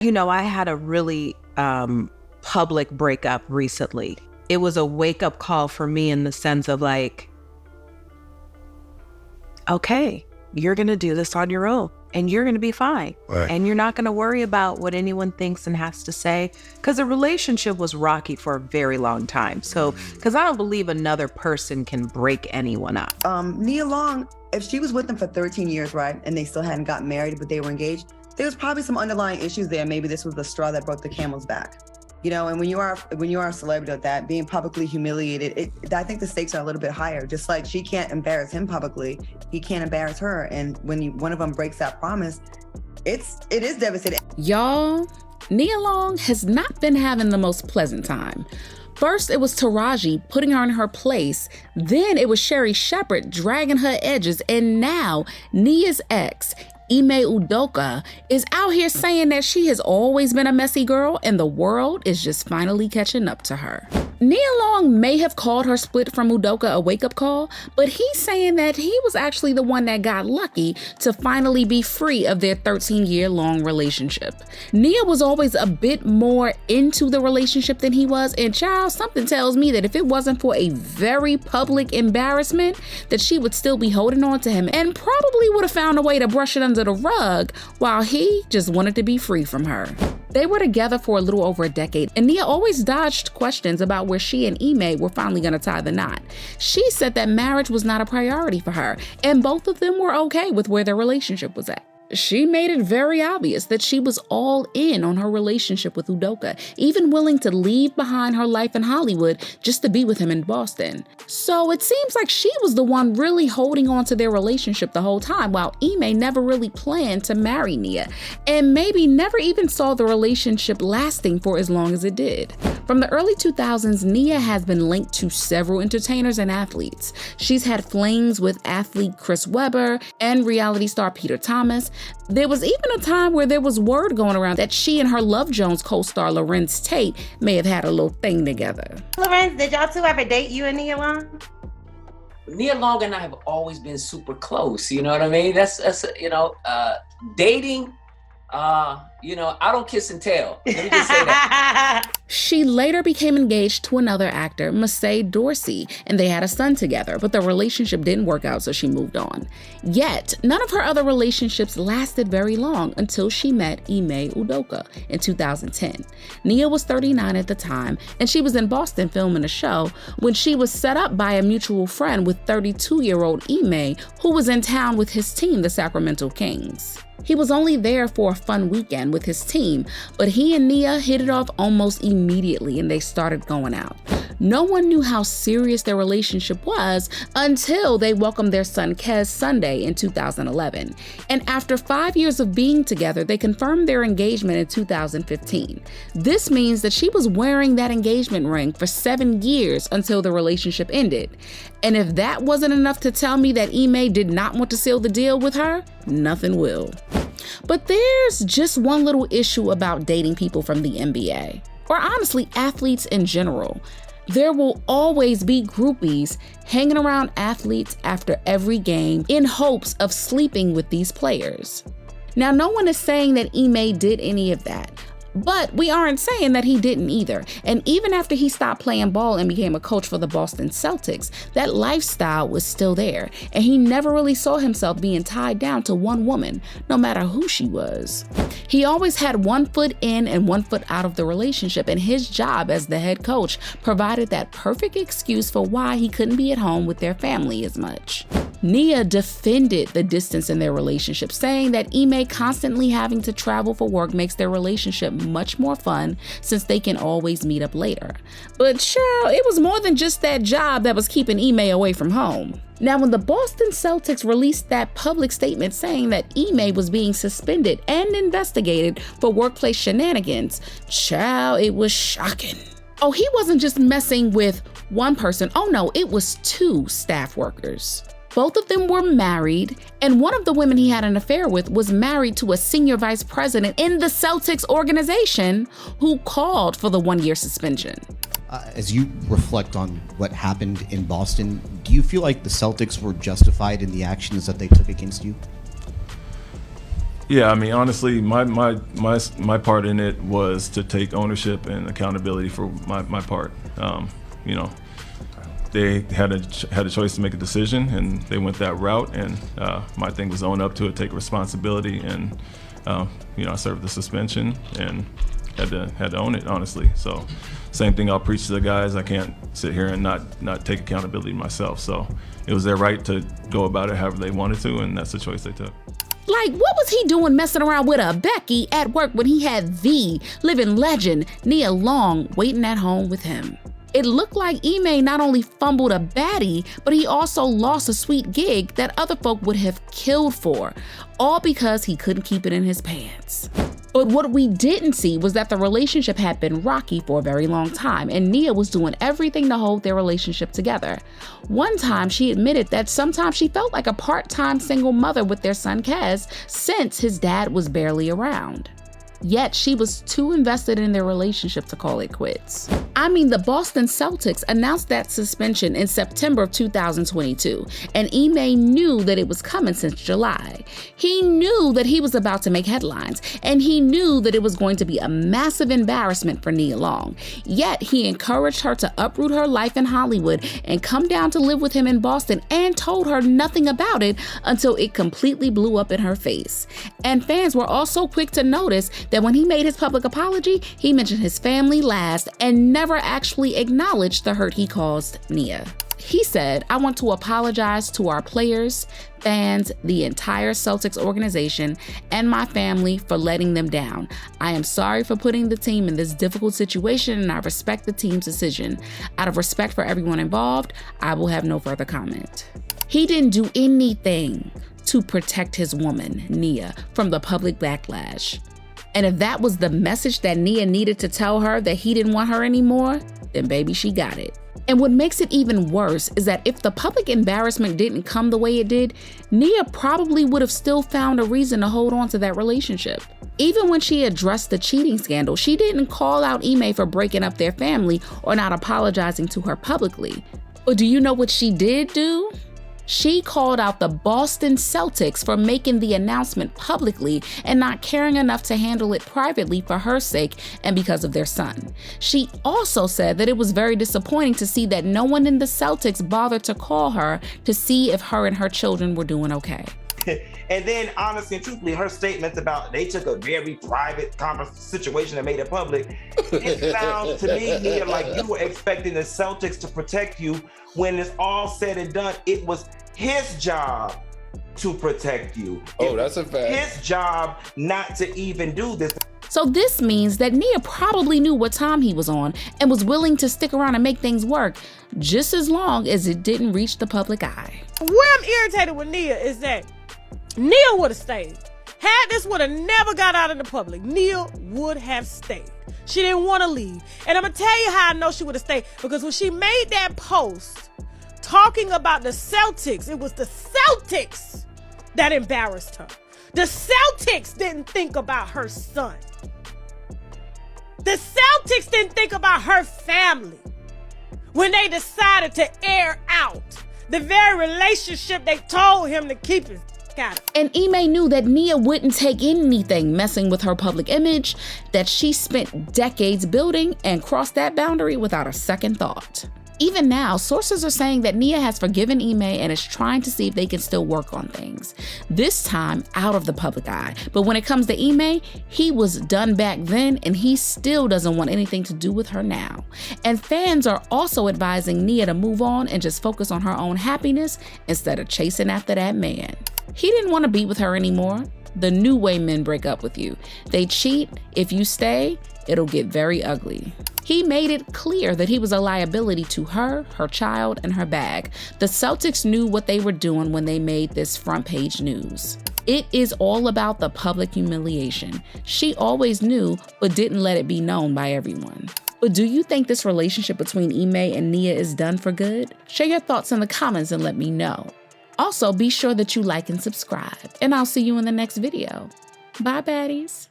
You know, I had a really public breakup recently. It was a wake-up call for me in the sense of like, okay, you're going to do this on your own and you're going to be fine. Right. And you're not going to worry about what anyone thinks and has to say, because the relationship was rocky for a very long time. So, because I don't believe another person can break anyone up. Nia Long, if she was with them for 13 years, right, and they still hadn't gotten married, but they were engaged, there was probably some underlying issues there. Maybe this was the straw that broke the camel's back. You know, and when you are a celebrity like that, being publicly humiliated, I think the stakes are a little bit higher. Just like she can't embarrass him publicly, he can't embarrass her. And when one of them breaks that promise, it is devastating. Y'all, Nia Long has not been having the most pleasant time. First, it was Taraji putting her in her place. Then it was Sherri Shepherd dragging her edges. And now Nia's ex, Ime Udoka, is out here saying that she has always been a messy girl and the world is just finally catching up to her. Nia Long may have called her split from Udoka a wake-up call, but he's saying that he was actually the one that got lucky to finally be free of their 13-year-long relationship. Nia was always a bit more into the relationship than he was, and child, something tells me that if it wasn't for a very public embarrassment, that she would still be holding on to him and probably would have found a way to brush it under the rug while he just wanted to be free from her. They were together for a little over a decade, and Nia always dodged questions about where she and Ime were finally going to tie the knot. She said that marriage was not a priority for her, and both of them were okay with where their relationship was at. She made it very obvious that she was all in on her relationship with Udoka, even willing to leave behind her life in Hollywood just to be with him in Boston. So it seems like she was the one really holding on to their relationship the whole time, while Ime never really planned to marry Nia, and maybe never even saw the relationship lasting for as long as it did. From the early 2000s, Nia has been linked to several entertainers and athletes. She's had flings with athlete Chris Webber and reality star Peter Thomas. There was even a time where there was word going around that she and her Love Jones co-star Lorenz Tate may have had a little thing together. Lorenz, did y'all two ever date, you and Nia Long? Nia Long and I have always been super close, you know what I mean? That's dating, I don't kiss and tell. Let me just say that. She later became engaged to another actor, Massey Dorsey, and they had a son together, but the relationship didn't work out, so she moved on. Yet, none of her other relationships lasted very long until she met Ime Udoka in 2010. Nia was 39 at the time, and she was in Boston filming a show when she was set up by a mutual friend with 32-year-old Ime, who was in town with his team, the Sacramento Kings. He was only there for a fun weekend with his team, but he and Nia hit it off almost immediately and they started going out. No one knew how serious their relationship was until they welcomed their son Kez Sunday in 2011. And after 5 years of being together, they confirmed their engagement in 2015. This means that she was wearing that engagement ring for 7 years until the relationship ended. And if that wasn't enough to tell me that Ime did not want to seal the deal with her, nothing will. But there's just one little issue about dating people from the NBA, or honestly, athletes in general. There will always be groupies hanging around athletes after every game in hopes of sleeping with these players. Now, no one is saying that Ime did any of that, but we aren't saying that he didn't either. And even after he stopped playing ball and became a coach for the Boston Celtics, that lifestyle was still there. And he never really saw himself being tied down to one woman, no matter who she was. He always had one foot in and one foot out of the relationship, and his job as the head coach provided that perfect excuse for why he couldn't be at home with their family as much. Nia defended the distance in their relationship, saying that Ime constantly having to travel for work makes their relationship much more fun since they can always meet up later. But child, it was more than just that job that was keeping Ime away from home. Now, when the Boston Celtics released that public statement saying that Ime was being suspended and investigated for workplace shenanigans, child, it was shocking. Oh, he wasn't just messing with one person. Oh no, it was 2 staff workers. Both of them were married, and one of the women he had an affair with was married to a senior vice president in the Celtics organization who called for the 1-year suspension. As you reflect on what happened in Boston, do you feel like the Celtics were justified in the actions that they took against you? Yeah, I mean, honestly, my part in it was to take ownership and accountability for my part. You know, they had a choice to make a decision, and they went that route. And my thing was own up to it, take responsibility, and you know, I served the suspension and had to own it, honestly. So, same thing I'll preach to the guys. I can't sit here and not take accountability myself. So, it was their right to go about it however they wanted to, and that's the choice they took. Like, what was he doing messing around with a Becky at work when he had the living legend, Nia Long, waiting at home with him? It looked like Ime not only fumbled a baddie, but he also lost a sweet gig that other folk would have killed for, all because he couldn't keep it in his pants. But what we didn't see was that the relationship had been rocky for a very long time, and Nia was doing everything to hold their relationship together. One time, she admitted that sometimes she felt like a part-time single mother with their son Kez since his dad was barely around. Yet she was too invested in their relationship to call it quits. I mean, the Boston Celtics announced that suspension in September of 2022, and Ime knew that it was coming since July. He knew that he was about to make headlines, and he knew that it was going to be a massive embarrassment for Nia Long. Yet he encouraged her to uproot her life in Hollywood and come down to live with him in Boston, and told her nothing about it until it completely blew up in her face. And fans were also quick to notice that when he made his public apology, he mentioned his family last and never actually acknowledged the hurt he caused Nia. He said, "I want to apologize to our players, fans, the entire Celtics organization, and my family for letting them down. I am sorry for putting the team in this difficult situation, and I respect the team's decision. Out of respect for everyone involved, I will have no further comment." He didn't do anything to protect his woman, Nia, from the public backlash. And if that was the message that Nia needed to tell her that he didn't want her anymore, then baby, she got it. And what makes it even worse is that if the public embarrassment didn't come the way it did, Nia probably would have still found a reason to hold on to that relationship. Even when she addressed the cheating scandal, she didn't call out Ime for breaking up their family or not apologizing to her publicly. But do you know what she did do? She called out the Boston Celtics for making the announcement publicly and not caring enough to handle it privately for her sake and because of their son. She also said that it was very disappointing to see that no one in the Celtics bothered to call her to see if her and her children were doing okay. And then, honestly and truthfully, her statements about they took a very private situation and made it public, it sounds to me, Nia, like you were expecting the Celtics to protect you. When it's all said and done, it was his job to protect you. Oh, that's a fact. His job not to even do this. So this means that Nia probably knew what time he was on and was willing to stick around and make things work, just as long as it didn't reach the public eye. Where I'm irritated with Nia is that Nia would have stayed. Had this would have never got out in the public, Nia would have stayed. She didn't want to leave. And I'm going to tell you how I know she would have stayed. Because when she made that post talking about the Celtics, it was the Celtics that embarrassed her. The Celtics didn't think about her son. The Celtics didn't think about her family when they decided to air out the very relationship they told him to keep his. And Ime knew that Nia wouldn't take anything messing with her public image that she spent decades building and crossed that boundary without a second thought. Even now, sources are saying that Nia has forgiven Ime and is trying to see if they can still work on things. This time out of the public eye. But when it comes to Ime, he was done back then and he still doesn't want anything to do with her now. And fans are also advising Nia to move on and just focus on her own happiness instead of chasing after that man. He didn't want to be with her anymore. The new way men break up with you. They cheat. If you stay, it'll get very ugly. He made it clear that he was a liability to her, her child, and her bag. The Celtics knew what they were doing when they made this front page news. It is all about the public humiliation. She always knew, but didn't let it be known by everyone. But do you think this relationship between Ime and Nia is done for good? Share your thoughts in the comments and let me know. Also, be sure that you like and subscribe, and I'll see you in the next video. Bye, baddies.